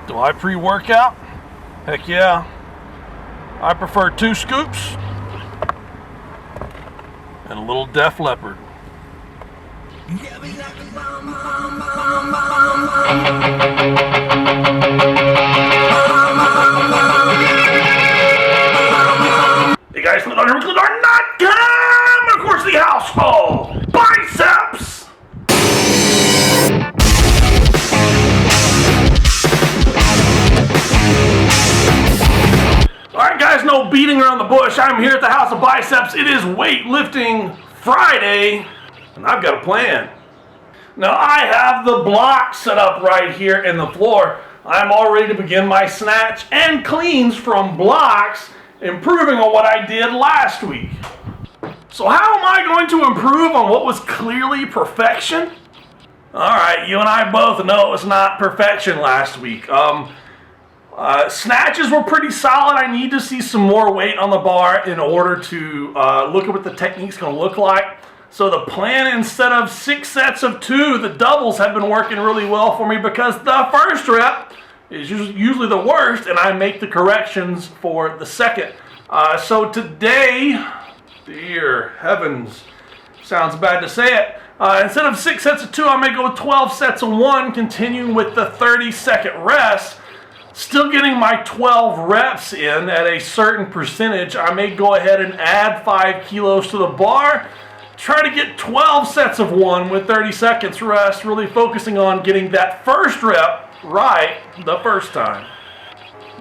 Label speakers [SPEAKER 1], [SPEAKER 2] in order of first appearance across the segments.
[SPEAKER 1] Do I pre-workout? Heck yeah. I prefer 2 scoops and a little Def Leppard. Hey guys, click on not of course the household biceps. Alright guys, no beating around the bush. I'm here at the House of Biceps. It is weightlifting Friday, and I've got a plan. Now I have the block set up right here in the floor. I'm all ready to begin my snatch and cleans from blocks, improving on what I did last week. So how am I going to improve on what was clearly perfection? Alright, you and I both know it was not perfection last week. Snatches were pretty solid. I need to see some more weight on the bar in order to look at what the technique's going to look like. So the plan, instead of 6 sets of 2, the doubles have been working really well for me because the first rep is usually the worst, and I make the corrections for the second. So today, dear heavens, sounds bad to say it. Instead of 6 sets of 2, I may go with 12 sets of 1, continuing with the 30-second rest. Still getting my 12 reps in at a certain percentage. I may go ahead and add 5 kilos to the bar. Try to get 12 sets of 1 with 30 seconds rest, really focusing on getting that first rep right the first time.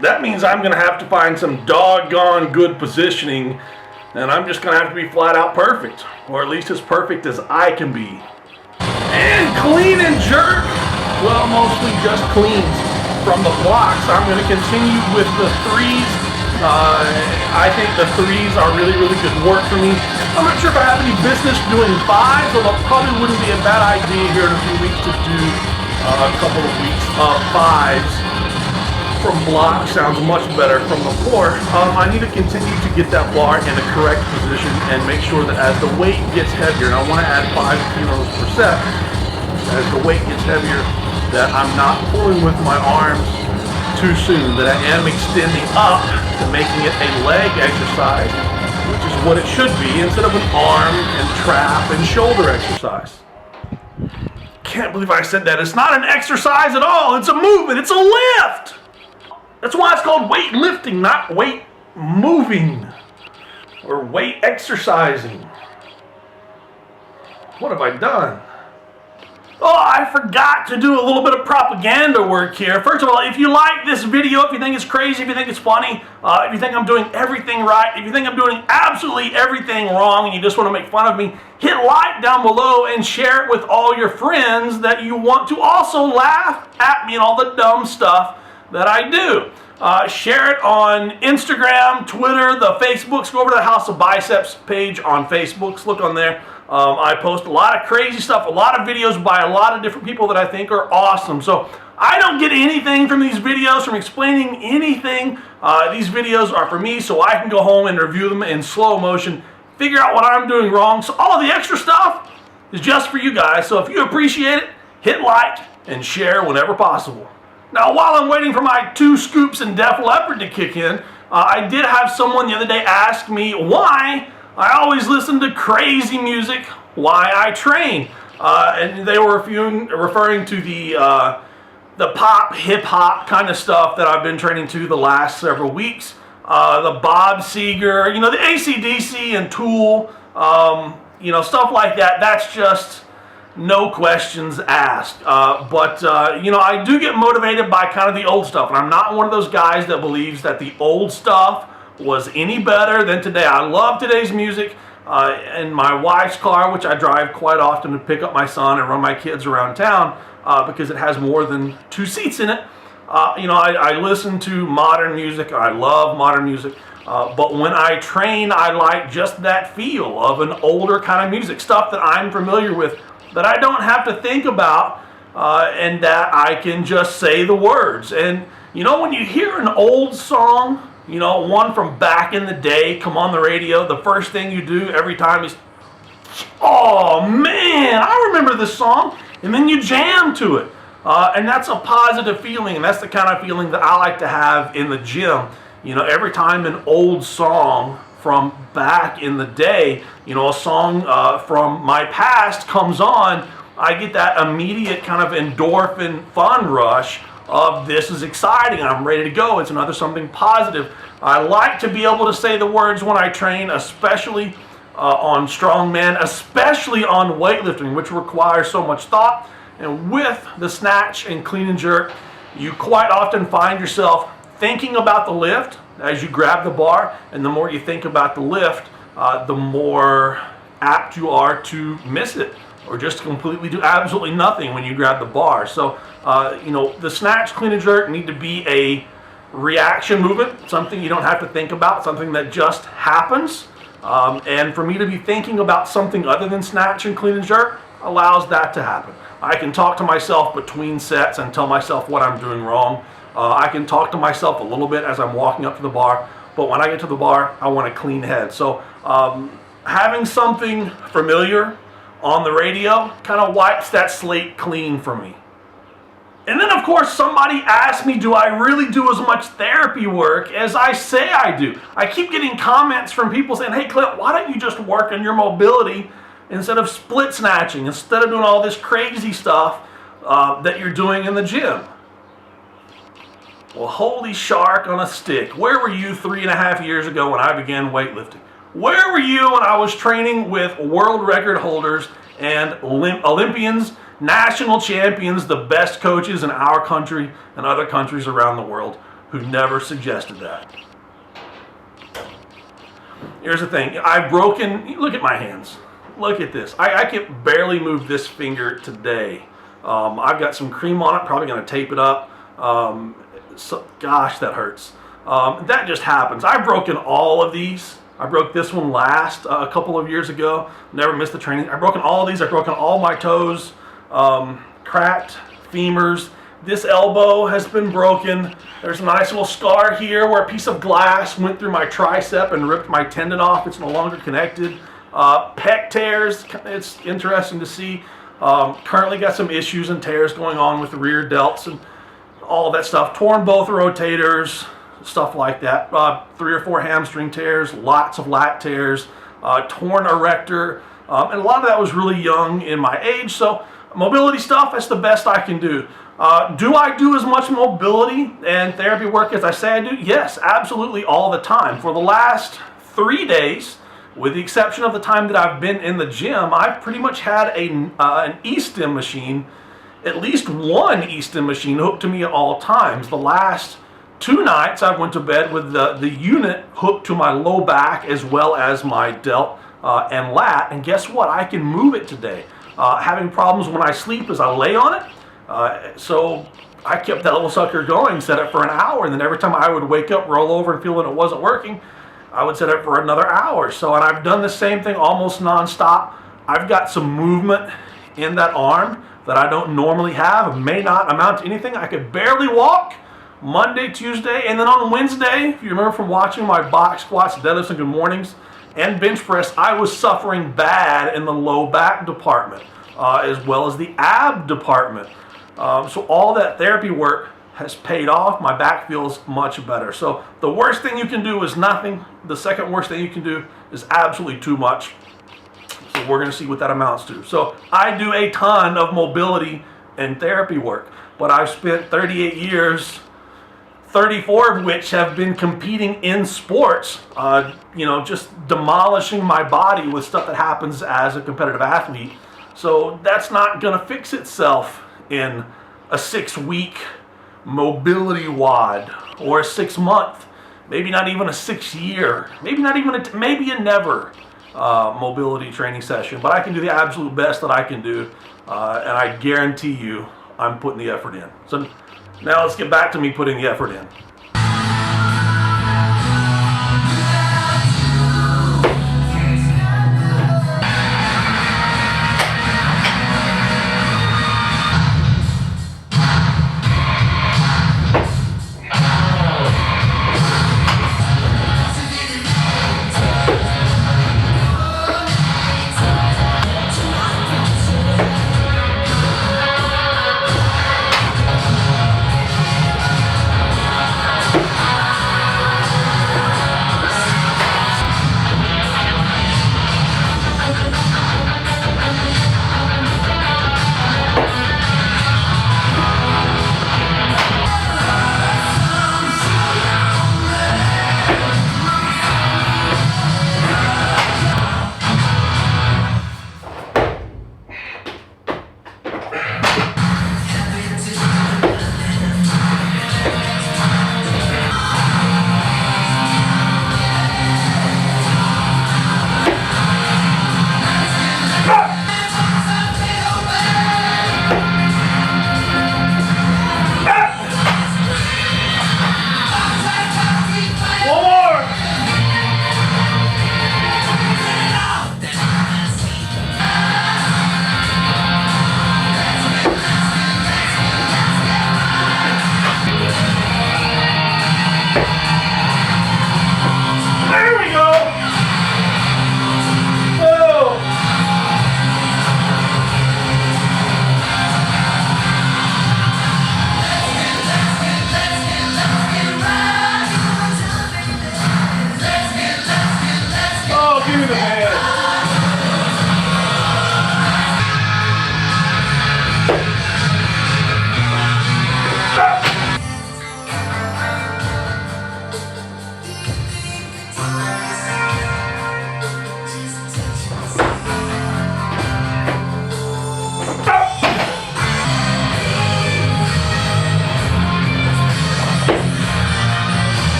[SPEAKER 1] That means I'm going to have to find some doggone good positioning, and I'm just going to have to be flat out perfect, or at least as perfect as I can be. And clean and jerk, well, mostly just cleans from the blocks. I'm going to continue with the 3s. I think the 3s are really good work for me. I'm not sure if I have any business doing 5s, although it probably wouldn't be a bad idea here in a few weeks to do a couple of weeks of 5s from blocks. Sounds much better from the floor. I need to continue to get that bar in the correct position and make sure that as the weight gets heavier, and I want to add 5 kilos per set, as the weight gets heavier, that I'm not pulling with my arms too soon, that I am extending up to making it a leg exercise, which is what it should be, instead of an arm and trap and shoulder exercise. Can't believe I said that. It's not an exercise at all. It's a movement. It's a lift. That's why it's called weightlifting, not weight moving or weight exercising. What have I done? Oh, I forgot to do a little bit of propaganda work here. First of all, if you like this video, if you think it's crazy, if you think it's funny, if you think I'm doing everything right, if you think I'm doing absolutely everything wrong and you just want to make fun of me, hit like down below and share it with all your friends that you want to also laugh at me and all the dumb stuff that I do. Share it on Instagram, Twitter, the Facebooks. Go over to the House of Biceps page on Facebook. Look on there. I post a lot of crazy stuff, a lot of videos by a lot of different people that I think are awesome. So I don't get anything from these videos, from explaining anything. These videos are for me so I can go home and review them in slow motion, figure out what I'm doing wrong. So all of the extra stuff is just for you guys. So if you appreciate it, hit like and share whenever possible. Now, while I'm waiting for my 2 scoops and Def Leppard to kick in, I did have someone the other day ask me why I always listen to crazy music, why I train. And they were referring to the pop, hip-hop kind of stuff that I've been training to the last several weeks. The Bob Seger, the AC/DC and Tool, stuff like that. That's just no questions asked. But I do get motivated by kind of the old stuff. And I'm not one of those guys that believes that the old stuff was any better than today. I love today's music. In my wife's car, which I drive quite often to pick up my son and run my kids around town, because it has more than 2 seats in it. I listen to modern music. I love modern music. But when I train, I like just that feel of an older kind of music, stuff that I'm familiar with, that I don't have to think about, and that I can just say the words. And when you hear an old song, one from back in the day come on the radio, the first thing you do every time is, oh man, I remember this song, and then you jam to it. And that's a positive feeling, and that's the kind of feeling that I like to have in the gym. You know, every time an old song from back in the day, you know, a song from my past comes on, I get that immediate kind of endorphin fun rush of this is exciting, I'm ready to go, it's another something positive. I like to be able to say the words when I train, especially on strongman, especially on weightlifting, which requires so much thought. And with the snatch and clean and jerk, you quite often find yourself thinking about the lift as you grab the bar, and the more you think about the lift, the more apt you are to miss it or just completely do absolutely nothing when you grab the bar. So, you know, the snatch, clean and jerk need to be a reaction movement, something you don't have to think about, something that just happens. And for me to be thinking about something other than snatch and clean and jerk allows that to happen. I can talk to myself between sets and tell myself what I'm doing wrong. I can talk to myself a little bit as I'm walking up to the bar, but when I get to the bar, I want a clean head. So having something familiar on the radio kind of wipes that slate clean for me. And then, of course, somebody asked me, do I really do as much therapy work as I say I do? I keep getting comments from people saying, hey, Clint, why don't you just work on your mobility instead of split snatching, instead of doing all this crazy stuff that you're doing in the gym? Well, holy shark on a stick. Where were you 3.5 years ago when I began weightlifting? Where were you when I was training with world record holders and Olympians, national champions, the best coaches in our country and other countries around the world who never suggested that? Here's the thing. I've broken, look at my hands. Look at this. I can barely move this finger today. I've got some cream on it, probably going to tape it up. So, gosh, that hurts. That just happens. I've broken all of these. I broke this one last a couple of years ago. Never missed the training. I've broken all of these. I've broken all my toes, cracked femurs. This elbow has been broken. There's a nice little scar here where a piece of glass went through my tricep and ripped my tendon off. It's no longer connected. Pec tears, it's interesting to see. Currently got some issues and tears going on with the rear delts and all that stuff. Torn both rotators, stuff like that. 3 or 4 hamstring tears, lots of lat tears, torn erector, and a lot of that was really young in my age. So mobility stuff, that's the best I can do. Do I do as much mobility and therapy work as I say I do? Yes, absolutely, all the time. For the last 3 days, with the exception of the time that I've been in the gym, I've pretty much had an E-stim machine, at least one E-stim machine hooked to me at all times. The last 2 nights I went to bed with the unit hooked to my low back as well as my delt and lat, and guess what? I can move it today. Having problems when I sleep as I lay on it, so I kept that little sucker going, set it for an hour, and then every time I would wake up, roll over and feel that it wasn't working, I would set it for another hour. So, and I've done the same thing almost nonstop. I've got some movement in that arm that I don't normally have. It may not amount to anything. I could barely walk Monday, Tuesday, and then on Wednesday, if you remember from watching my box squats, deadlifts, and good mornings, and bench press, I was suffering bad in the low back department, as well as the ab department. So all that therapy work has paid off. My back feels much better. So the worst thing you can do is nothing. The second worst thing you can do is absolutely too much. So we're going to see what that amounts to. So I do a ton of mobility and therapy work, but I've spent 38 years, 34 of which have been competing in sports, just demolishing my body with stuff that happens as a competitive athlete. So that's not going to fix itself in a 6-week mobility WOD or a 6-month, maybe not even a 6-year, maybe not even maybe a never mobility training session. But I can do the absolute best that I can do, and I guarantee you I'm putting the effort in. So now let's get back to me putting the effort in.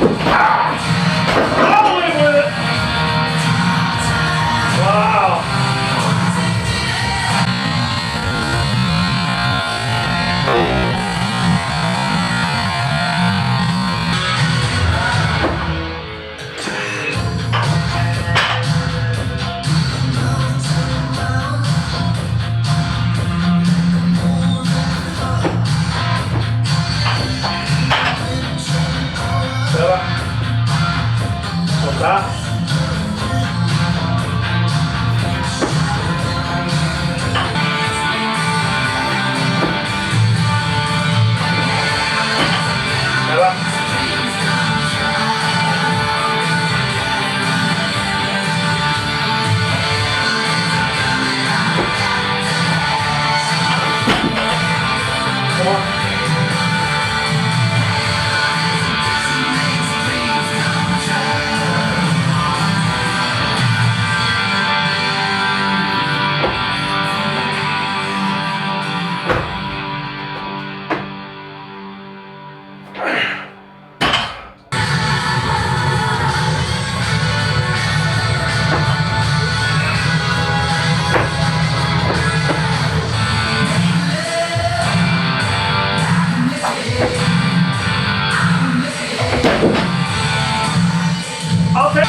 [SPEAKER 1] I'll live with it. Wow. Tá? I'll take.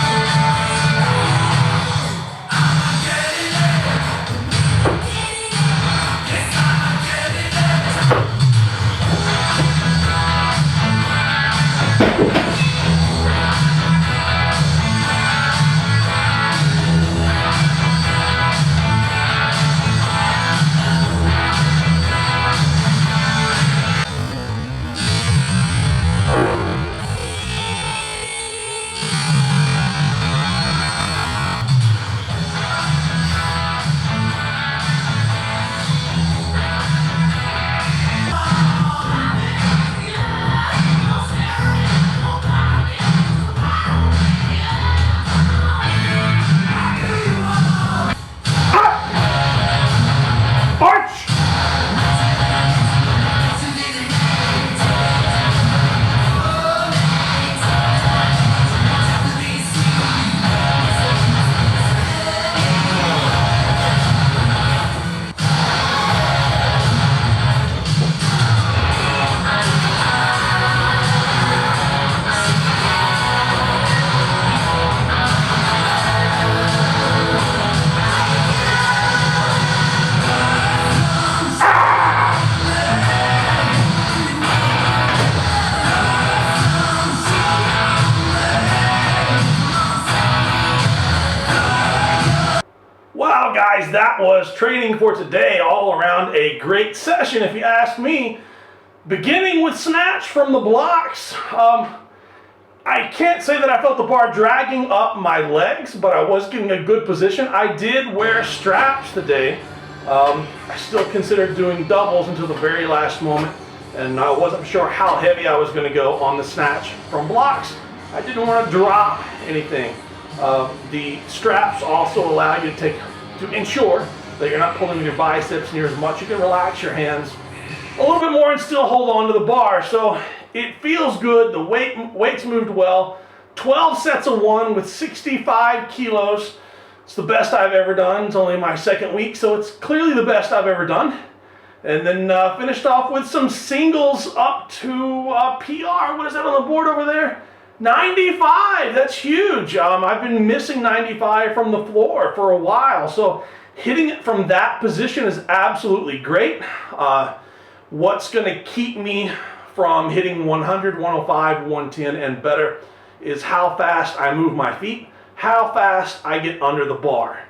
[SPEAKER 1] Wow, guys, that was training for today. All around a great session, if you ask me. Beginning with snatch from the blocks. I can't say that I felt the bar dragging up my legs, but I was getting a good position. I did wear straps today. I still considered doing doubles until the very last moment, and I wasn't sure how heavy I was going to go on the snatch from blocks. I didn't want to drop anything. The straps also allow you to ensure that you're not pulling with your biceps near as much. You can relax your hands a little bit more and still hold on to the bar. So it feels good. The weights moved well. 12 sets of 1 with 65 kilos. It's the best I've ever done. It's only my second week, so it's clearly the best I've ever done. And then finished off with some singles up to PR. What is that on the board over there? 95, that's huge. I've been missing 95 from the floor for a while, so hitting it from that position is absolutely great. What's going to keep me from hitting 100, 105, 110 and better is how fast I move my feet, how fast I get under the bar.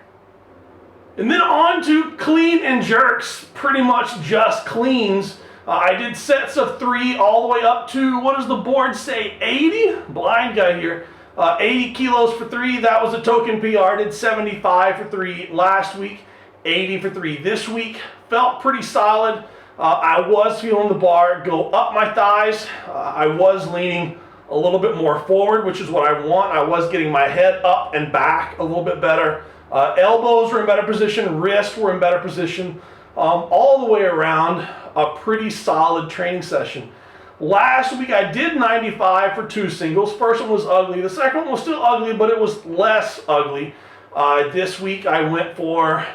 [SPEAKER 1] And then on to clean and jerks, pretty much just cleans. I did sets of 3 all the way up to, what does the board say, 80? Blind guy here. 80 kilos for 3, that was a token PR. Did 75 for 3 last week, 80 for 3 this week. Felt pretty solid. I was feeling the bar go up my thighs. I was leaning a little bit more forward, which is what I want. I was getting my head up and back a little bit better. Elbows were in better position, wrists were in better position. All the way around, a pretty solid training session. Last week I did 95 for 2 singles. First one was ugly. The second one was still ugly, but it was less ugly. This week I went for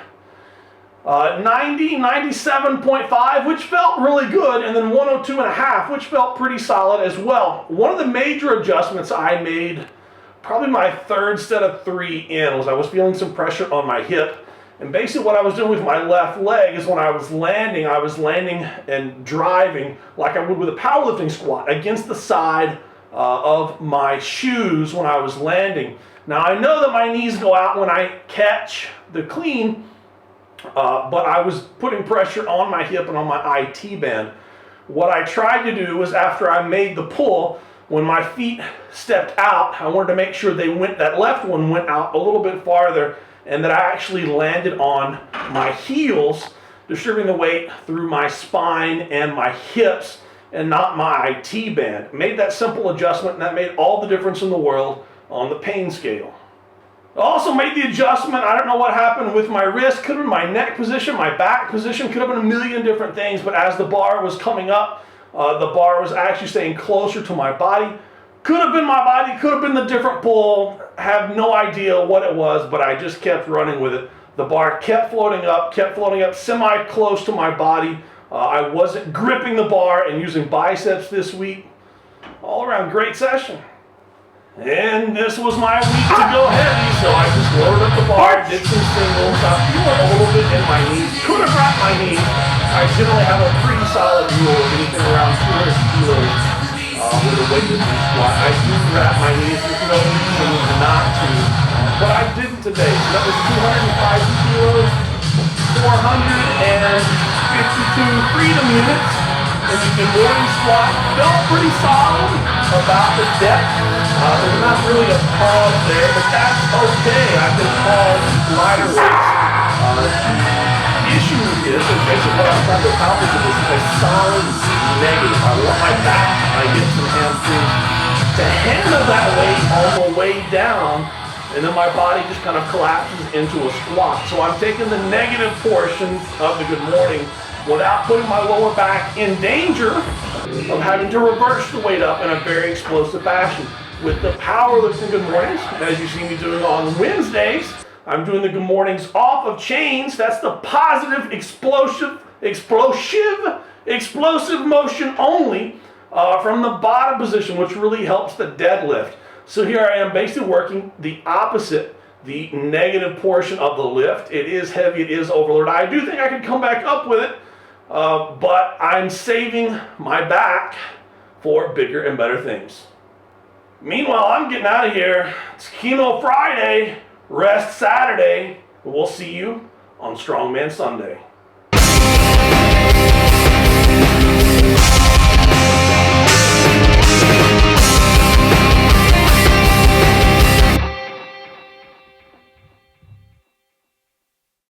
[SPEAKER 1] 97.5, which felt really good, and then 102.5, which felt pretty solid as well. One of the major adjustments I made, probably my third set of 3 in, was I was feeling some pressure on my hip. And basically what I was doing with my left leg is when I was landing and driving like I would with a powerlifting squat against the side of my shoes when I was landing. Now I know that my knees go out when I catch the clean, but I was putting pressure on my hip and on my IT band. What I tried to do was, after I made the pull, when my feet stepped out, I wanted to make sure that left one went out a little bit farther, and that I actually landed on my heels, distributing the weight through my spine and my hips and not my IT band. Made that simple adjustment, and that made all the difference in the world on the pain scale. I also made the adjustment, I don't know what happened with my wrist, could have been my neck position, my back position, could have been a million different things, but as the bar was coming up, the bar was actually staying closer to my body. Could have been my body, could have been the different pull, have no idea what it was, but I just kept running with it. The bar kept floating up semi-close to my body. I wasn't gripping the bar and using biceps this week. All around great session. And this was my week to go heavy, so I just loaded up the bar, did some singles. I'm feeling a little bit in my knees. Could have wrapped my knees. I generally have a pretty solid rule of anything around 200 kilos. With a weightlifting squat. I do wrap my knees, there's no reason not to, but I didn't today. So that was 205 kilos, 452 freedom units, and the good morning squat felt pretty solid about the depth. There's not really a pause there, but that's okay. I can pause lighter weights. The issue is, and basically what I'm trying to accomplish with this, is a solid negative. I want my back, my hips and hamstrings to handle that weight on the way down, and then my body just kind of collapses into a squat. So I'm taking the negative portion of the good morning without putting my lower back in danger of having to reverse the weight up in a very explosive fashion. With the powerlifting good mornings, as you see me doing on Wednesdays, I'm doing the good mornings off of chains. That's the positive, explosive motion only from the bottom position, which really helps the deadlift. So here I am basically working the opposite, the negative portion of the lift. It is heavy, it is overloaded. I do think I could come back up with it, but I'm saving my back for bigger and better things. Meanwhile, I'm getting out of here. It's Chemo Friday. Rest Saturday. We'll see you on Strongman Sunday.